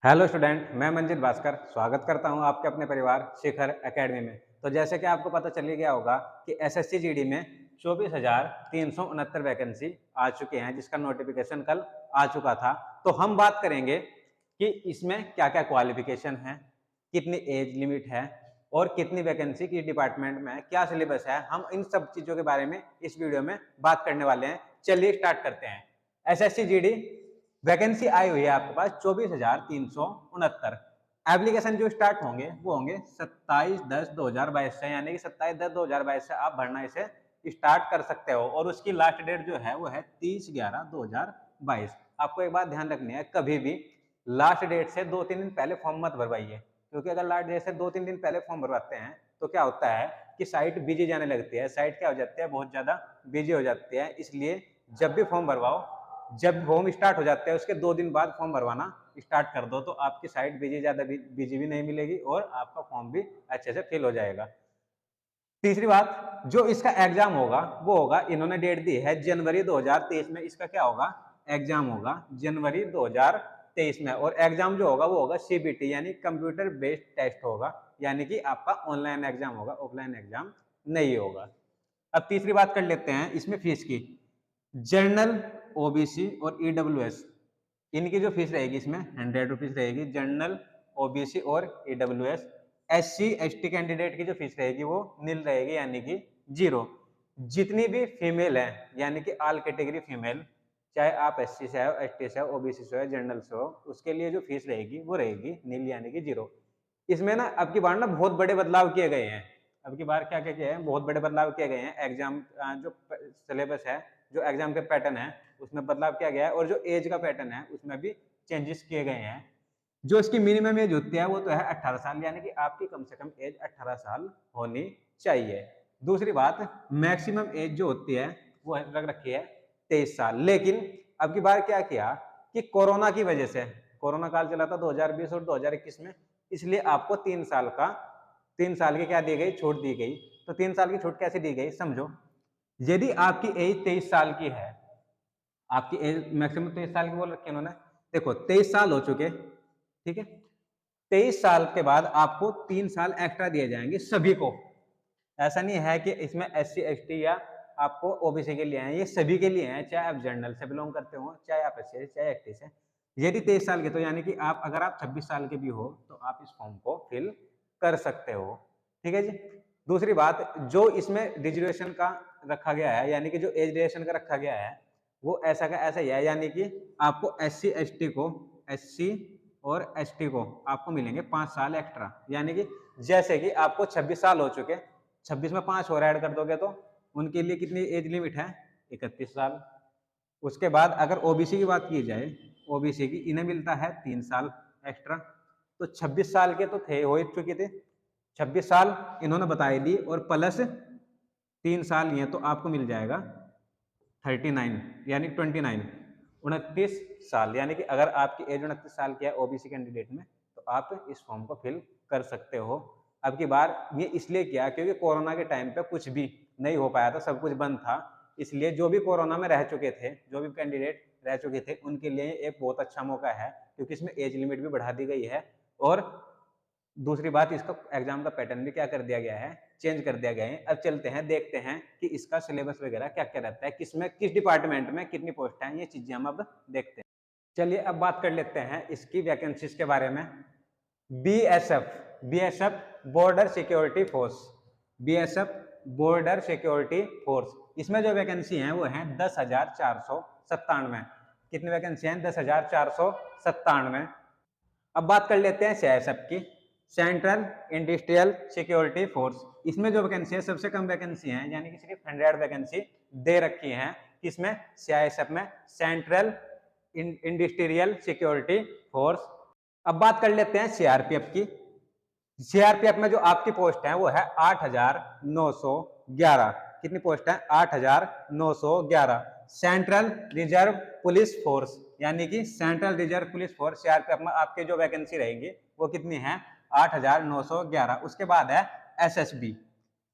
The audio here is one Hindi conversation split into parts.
हेलो स्टूडेंट, मैं मंजित भास्कर स्वागत करता हूं आपके अपने परिवार शिखर एकेडमी में। तो जैसे कि आपको पता चल ही गया होगा कि एसएससी जीडी में 24,369 वैकेंसी आ चुके हैं, जिसका नोटिफिकेशन कल आ चुका था। तो हम बात करेंगे कि इसमें क्या क्या क्वालिफिकेशन है, कितनी एज लिमिट है और कितनी वैकेंसी किस डिपार्टमेंट में है, क्या सिलेबस है। हम इन सब चीज़ों के बारे में इस वीडियो में बात करने वाले हैं। चलिए स्टार्ट करते हैं। एसएससी जीडी वैकेंसी आई हुई है आपके पास 24,369। एप्लीकेशन जो स्टार्ट होंगे वो होंगे 27/10/2022 से, यानी कि 27/10/2022 से आप भरना इसे स्टार्ट कर सकते हो और उसकी लास्ट डेट जो है वो है 30/11/2022। आपको एक बात ध्यान रखनी है, कभी भी लास्ट डेट से 2-3 दिन पहले फॉर्म मत भरवाइए, क्योंकि अगर लास्ट डेट से 2-3 दिन पहले फॉर्म भरवाते हैं तो क्या होता है कि साइट बिजी जाने लगती है। साइट क्या हो जाती है, बहुत ज्यादा बिजी हो जाती है। इसलिए जब भी फॉर्म भरवाओ, जब फॉर्म स्टार्ट हो जाते हैं उसके 2 दिन बाद फॉर्म भरवाना स्टार्ट कर दो, तो आपकी साइट ज्यादा बिजी भी नहीं मिलेगी और आपका फॉर्म भी अच्छे से फिल हो जाएगा। तीसरी बात, जो इसका एग्जाम होगा वो होगा, इन्होंने डेट दी है जनवरी 2023 में। इसका क्या होगा, एग्जाम होगा जनवरी 2023 में। और एग्जाम जो होगा वो होगा सीबीटी, यानी कंप्यूटर बेस्ड टेस्ट होगा, यानी कि आपका ऑनलाइन एग्जाम होगा, ऑफलाइन एग्जाम नहीं होगा। अब तीसरी बात कर लेते हैं इसमें फीस की। जनरल, ओबीसी और ईडब्ल्यूएस, इनकी जो फीस रहेगी इसमें 100 रुपीज रहेगी। जनरल, ओबीसी और ईडब्ल्यूएस। एससी एसटी कैंडिडेट की जो फीस रहेगी वो नील रहेगी, यानी कि जीरो। जितनी भी फीमेल है, यानी कि ऑल कैटेगरी फीमेल, चाहे आप एससी से हो, एसटी से हो, ओबीसी से हो, जनरल से हो, उसके लिए जो फीस रहेगी वो रहेगी नील, यानी कि जीरो। इसमें ना अब की बार ना बहुत बड़े बदलाव किए गए हैं। अब की बार क्या क्या किए हैं, बहुत बड़े बदलाव किए गए हैं। एग्जाम जो सिलेबस है, जो एग्जाम के पैटर्न है, उसमें बदलाव किया गया है और जो एज का पैटर्न है उसमें भी चेंजेस किए गए हैं। जो इसकी मिनिमम एज होती है वो तो है 18 साल, यानी कि आपकी कम से कम एज 18 साल होनी चाहिए। दूसरी बात, मैक्सिमम एज जो होती है वो रख रखी है 23 साल। लेकिन अब की बार क्या किया कि कोरोना की वजह से, कोरोना काल चला था 2020 और 2021 में, इसलिए आपको 3 साल की क्या दी गई, छूट दी गई। तो 3 साल की छूट कैसे दी गई समझो। यदि आपकी एज 23 साल की है, आपकी एज मैक्सिमम 23 साल की बोल रखी है उन्होंने, देखो 23 साल हो चुके, ठीक है। 23 साल के बाद आपको 3 साल एक्स्ट्रा दिए जाएंगे सभी को। ऐसा नहीं है कि इसमें एससी एसटी या आपको ओबीसी के लिए हैं, ये सभी के लिए हैं, चाहे आप जनरल से बिलोंग करते हो, चाहे आप एससी चाहे एसटी से। यदि 23 साल के, तो यानी कि आप अगर आप 26 साल के भी हो तो आप इस फॉर्म को फिल कर सकते हो, ठीक है जी। दूसरी बात, जो इसमें रिजर्वेशन का रखा गया है, यानी कि जो एज रिलेशन का रखा गया है वो ऐसा का ऐसा ही है, यानी कि आपको एससी एसटी को, एससी और एसटी को आपको मिलेंगे 5 साल एक्स्ट्रा। यानी कि जैसे कि आपको 26 साल हो चुके, 26 में 5 और ऐड कर दोगे तो उनके लिए कितनी एज लिमिट है, 31 साल। उसके बाद अगर ओबीसी की बात की जाए, ओबीसी की इन्हें मिलता है 3 साल एक्स्ट्रा। तो 26 साल के तो थे, हो ही चुके थे, 26 साल इन्होंने बताई दी और प्लस 3 साल ये, तो आपको मिल जाएगा 39, यानी 29, 29 साल। यानी कि अगर आपकी एज 29 साल की है ओबीसी कैंडिडेट में, तो आप इस फॉर्म को फिल कर सकते हो। अब की बार ये इसलिए किया क्योंकि कोरोना के टाइम पे कुछ भी नहीं हो पाया था, सब कुछ बंद था। इसलिए जो भी कोरोना में रह चुके थे, जो भी कैंडिडेट रह चुके थे, उनके लिए एक बहुत अच्छा मौका है, क्योंकि इसमें एज लिमिट भी बढ़ा दी गई है। और दूसरी बात, इसका एग्जाम का पैटर्न भी क्या कर दिया गया है, चेंज कर दिया गया है। अब चलते हैं, देखते हैं कि इसका सिलेबस वगैरह क्या क्या रहता है, किसमें किस डिपार्टमेंट में कितनी पोस्ट है, ये चीजें हम अब देखते हैं। चलिए अब बात कर लेते हैं इसकी वैकेंसीज के बारे में। BSF, BSF border security force, BSF border security force, इसमें जो वैकेंसी है वो है 10,497। कितनी वैकेंसी है, 10,497। अब बात कर लेते हैं सीआईएसएफ की, सेंट्रल इंडस्ट्रियल सिक्योरिटी फोर्स। इसमें जो वैकेंसी है सबसे कम वैकेंसी है, यानी कि सिर्फ 100 वैकेंसी दे रखी है। किसमें, सीआईएसएफ में, सेंट्रल इंडस्ट्रियल सिक्योरिटी फोर्स। अब बात कर लेते हैं सीआरपीएफ की। सीआरपीएफ में जो आपकी पोस्ट है वो है 8,911। कितनी पोस्ट है, 8,911। सेंट्रल रिजर्व पुलिस फोर्स, यानी कि central reserve police force CRPF में आपकी जो वैकेंसी रहेगी वो कितनी है, 8,911। उसके बाद है एसएसबी,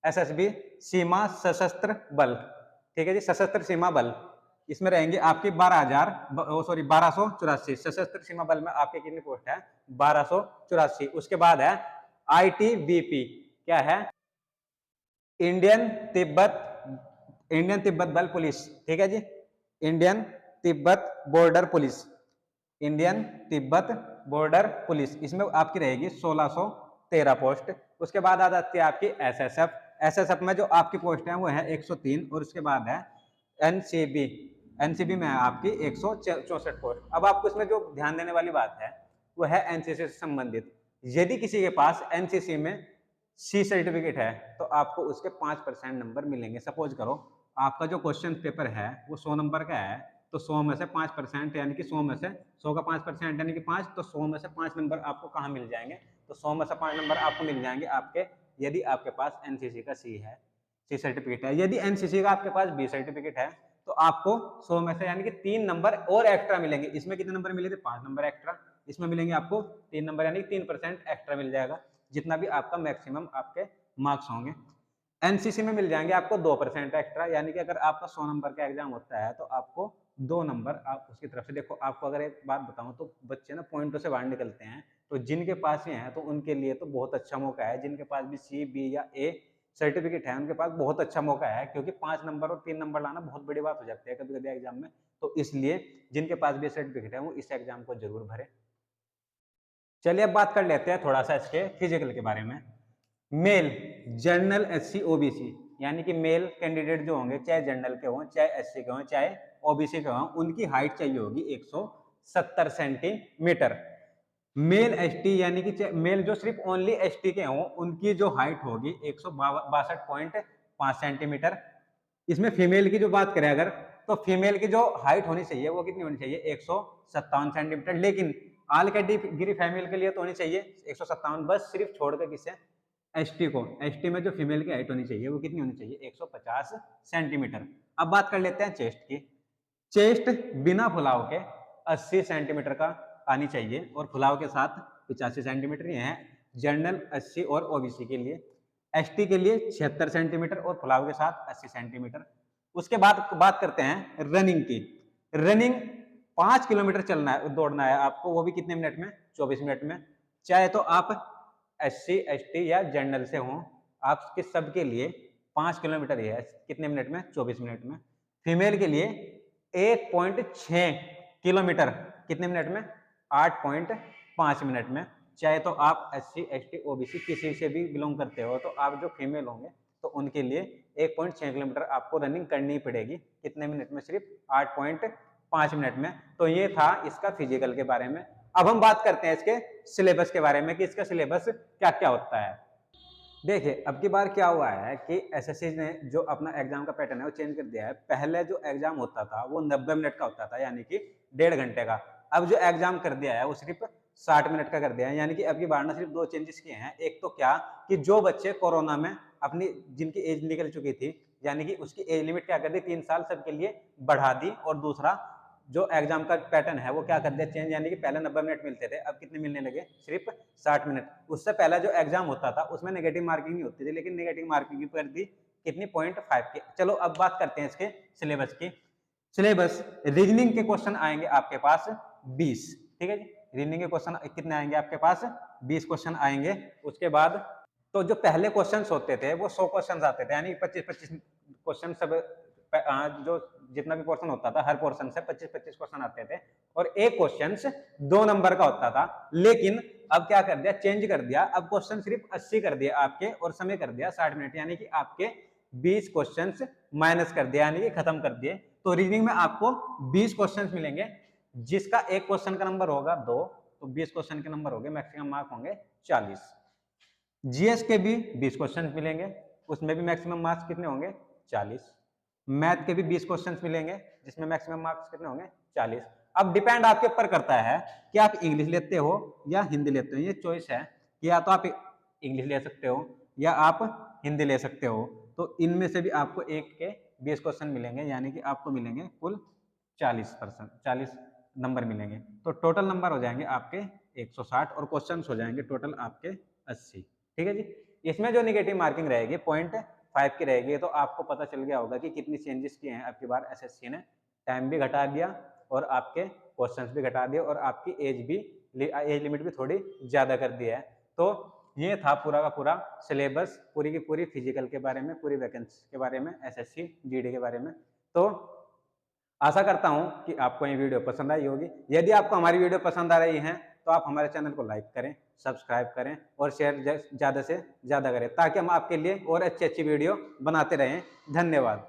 एसएसबी सीमा सशस्त्र बल, ठीक है जी, सशस्त्र सीमा बल। इसमें रहेंगे आपके 1284 सशस्त्र सीमा बल में आपके कितनी पोस्ट है? 1284। उसके बाद है ITBP, क्या है? इंडियन तिब्बत इंडियन तिब्बत बल पुलिस, ठीक है जी, Indian Tibet border police, Indian Tibet border police, इसमें आपकी रहेगी 1613 पोस्ट। उसके बाद आ जाती है आपकी एसएसएफ। एसएसएफ में जो आपकी पोस्ट है वो है 103, और उसके बाद है एनसीबी। एनसीबी में है आपकी 164 पोस्ट। अब आपको इसमें जो ध्यान देने वाली बात है वो है एनसीसी से संबंधित। यदि किसी के पास एनसीसी में सी सर्टिफिकेट है तो आपको उसके 5% नंबर मिलेंगे। सपोज करो आपका जो क्वेश्चन पेपर है वो 100 नंबर का है, तो 100 में से 5% यानी कि 100 में से 100 का 5% यानी कि 5, तो 100 में से 5 नंबर आपको कहाँ मिल जाएंगे? तो 100 में से 5 नंबर आपको मिल जाएंगे आपके, यदि आपके पास एनसीसी का सी है, सी सर्टिफिकेट है। यदि एनसीसी का आपके पास बी सर्टिफिकेट है तो आपको 100 में से यानी कि 3 नंबर और एक्स्ट्रा मिलेंगे। इसमें कितने नंबर मिले थे? 5 नंबर एक्स्ट्रा। इसमें मिलेंगे आपको 3 नंबर यानी 3% एक्स्ट्रा मिल जाएगा, जितना भी आपका मैक्सिमम आपके मार्क्स होंगे। एनसीसी में मिल जाएंगे आपको 2% एक्स्ट्रा, यानी कि अगर आपका 100 नंबर का एग्जाम होता है तो आपको 2 नंबर आप उसकी तरफ से। देखो आपको अगर एक बात बताऊं तो बच्चे ना पॉइंटों से बाहर निकलते हैं, तो जिनके पास ये है तो उनके लिए तो बहुत अच्छा मौका है। जिनके पास भी सी, बी या ए सर्टिफिकेट है उनके पास बहुत अच्छा मौका है, क्योंकि 5 नंबर और 3 नंबर लाना बहुत बड़ी बात हो जाती है कभी कभी एग्जाम में। तो इसलिए जिनके पास भी सर्टिफिकेट है वो इस एग्जाम को जरूर भरे। चलिए अब बात कर लेते हैं थोड़ा सा इसके फिजिकल के बारे में। मेल जनरल SC OBC, यानी कि मेल कैंडिडेट जो होंगे, चाहे जनरल के हों, चाहे SC के हों, चाहे OBC के हों, उनकी हाइट चाहिए होगी 170 सेंटीमीटर। मेल ST यानी कि मेल जो सिर्फ ओनली ST के हों उनकी जो हाइट होगी 162.5 सेंटीमीटर। इसमें फीमेल की जो बात करें अगर, तो फीमेल की जो हाइट होनी चाहिए वो कितनी होनी चाहिए? 157 सेंटीमीटर। लेकिन ऑल कैटेगरी फीमेल के लिए तो होनी चाहिए 157, बस सिर्फ छोड़कर किसे? एसटी को। एसटी में जो फीमेल की हाइट होनी चाहिए वो कितनी होनी चाहिए? 150 सेंटीमीटर। अब बात कर लेते हैं चेस्ट की। चेस्ट बिना फुलाव के 80 सेंटीमीटर का आनी चाहिए, और फुलाव के साथ 85 सेंटीमीटर। ये है जनरल 80 और ओबीसी के लिए। एसटी के लिए 76 सेंटीमीटर और फुलाव के साथ 80 सेंटीमीटर। उसके बाद बात करते हैं रनिंग की। रनिंग 5 किलोमीटर चलना है, दौड़ना है आपको, वो भी कितने मिनट में? 24 मिनट में। चाहे तो आप SC ST या जनरल से हों, आपके सबके लिए 5 किलोमीटर ही है, कितने मिनट में? 24 मिनट में। फीमेल के लिए 1.6 किलोमीटर कितने मिनट में? 8.5 मिनट में। चाहे तो आप SC ST OBC किसी से भी बिलोंग करते हो, तो आप जो फीमेल होंगे तो उनके लिए 1.6 किलोमीटर आपको रनिंग करनी पड़ेगी, कितने मिनट में? सिर्फ 8.5 मिनट में। तो ये था इसका फिजिकल के बारे में। अब हम बात करते हैं इसके सिलेबस के बारे में कि इसका सिलेबस क्या क्या होता है। देखिए अब की बार क्या हुआ है कि एसएससी ने जो अपना एग्जाम का पैटर्न है वो चेंज कर दिया है। पहले जो एग्जाम होता था वो 90 मिनट का होता था, यानी कि 1.5 घंटे का। अब जो एग्जाम कर दिया है वो सिर्फ 60 मिनट का कर दिया है। यानी कि अब की बार ना सिर्फ 2 चेंजेस किए हैं। एक तो क्या कि जो बच्चे कोरोना में अपनी जिनकी एज निकल चुकी थी, यानी कि उसकी एज लिमिट क्या कर दी? 3 साल सबके लिए बढ़ा दी। और दूसरा जो एग्जाम का पैटर्न है वो क्या कर दिया? चेंज, यानी कि पहले 90 मिनट मिलते थे, अब कितने मिलने लगे? सिर्फ 60 मिनट। उससे पहला जो एग्जाम होता था उसमें नेगेटिव मार्किंग नहीं होती थी, लेकिन नेगेटिव मार्किंग कर दी कितनी? 0.5 की। चलो अब बात करते हैं इसके सिलेबस की। सिलेबस रीजनिंग के क्वेश्चन आएंगे आपके पास 20, ठीक है जी। रीजनिंग के क्वेश्चन कितने आएंगे आपके पास? 20 क्वेश्चन आएंगे। उसके बाद तो जो पहले क्वेश्चंस होते थे वो 100 क्वेश्चंस आते थे, यानी 25-25 क्वेश्चन सब जो जितना भी पोर्शन होता था हर पोर्शन से 25-25 क्वेश्चन आते थे, और एक क्वेश्चन 2 नंबर का होता था। लेकिन अब क्या कर दिया? चेंज कर दिया। अब क्वेश्चन सिर्फ 80 कर दिया आपके, और समय कर दिया 60 मिनट, यानी कि आपके 20 क्वेश्चन माइनस कर दिया, यानी कि खत्म कर दिए। तो रीजनिंग में आपको 20 क्वेश्चन मिलेंगे, जिसका एक क्वेश्चन का नंबर होगा 2, तो 20 क्वेश्चन के नंबर होंगे, मैक्सिमम मार्क होंगे 40। जीएस के भी 20 क्वेश्चन मिलेंगे, उसमें भी मैक्सिमम मार्क्स कितने होंगे? 40। मैथ के भी 20 क्वेश्चंस मिलेंगे, जिसमें मैक्सिमम मार्क्स कितने होंगे? 40। अब डिपेंड आपके ऊपर करता है कि आप इंग्लिश लेते हो या हिंदी लेते हो। ये चॉइस है कि या तो आप इंग्लिश ले सकते हो या आप हिंदी ले सकते हो। तो इनमें से भी आपको एक के 20 क्वेश्चन मिलेंगे, यानी कि आपको मिलेंगे कुल 40 नंबर मिलेंगे। तो टोटल नंबर हो जाएंगे आपके 160, और क्वेश्चन हो जाएंगे टोटल आपके 80, ठीक है जी। इसमें जो निगेटिव मार्किंग रहेगी 0.5 की रहेगी। तो आपको पता चल गया होगा कि कितनी चेंजेस किए हैं अब की बार एसएससी ने टाइम भी घटा दिया और आपके क्वेश्चंस भी घटा दिए और आपकी एज लिमिट भी थोड़ी ज़्यादा कर दी है। तो ये था पूरा का पूरा सिलेबस, पूरी की पूरी फिजिकल के बारे में, पूरी वैकेंसी के बारे में, एसएससी जीडी के बारे में। तो आशा करता हूँ कि आपको ये वीडियो पसंद आई होगी। यदि आपको हमारी वीडियो पसंद आ रही है तो आप हमारे चैनल को लाइक करें, सब्सक्राइब करें और शेयर ज़्यादा से ज़्यादा करें, ताकि हम आपके लिए और अच्छी-अच्छी वीडियो बनाते रहें। धन्यवाद।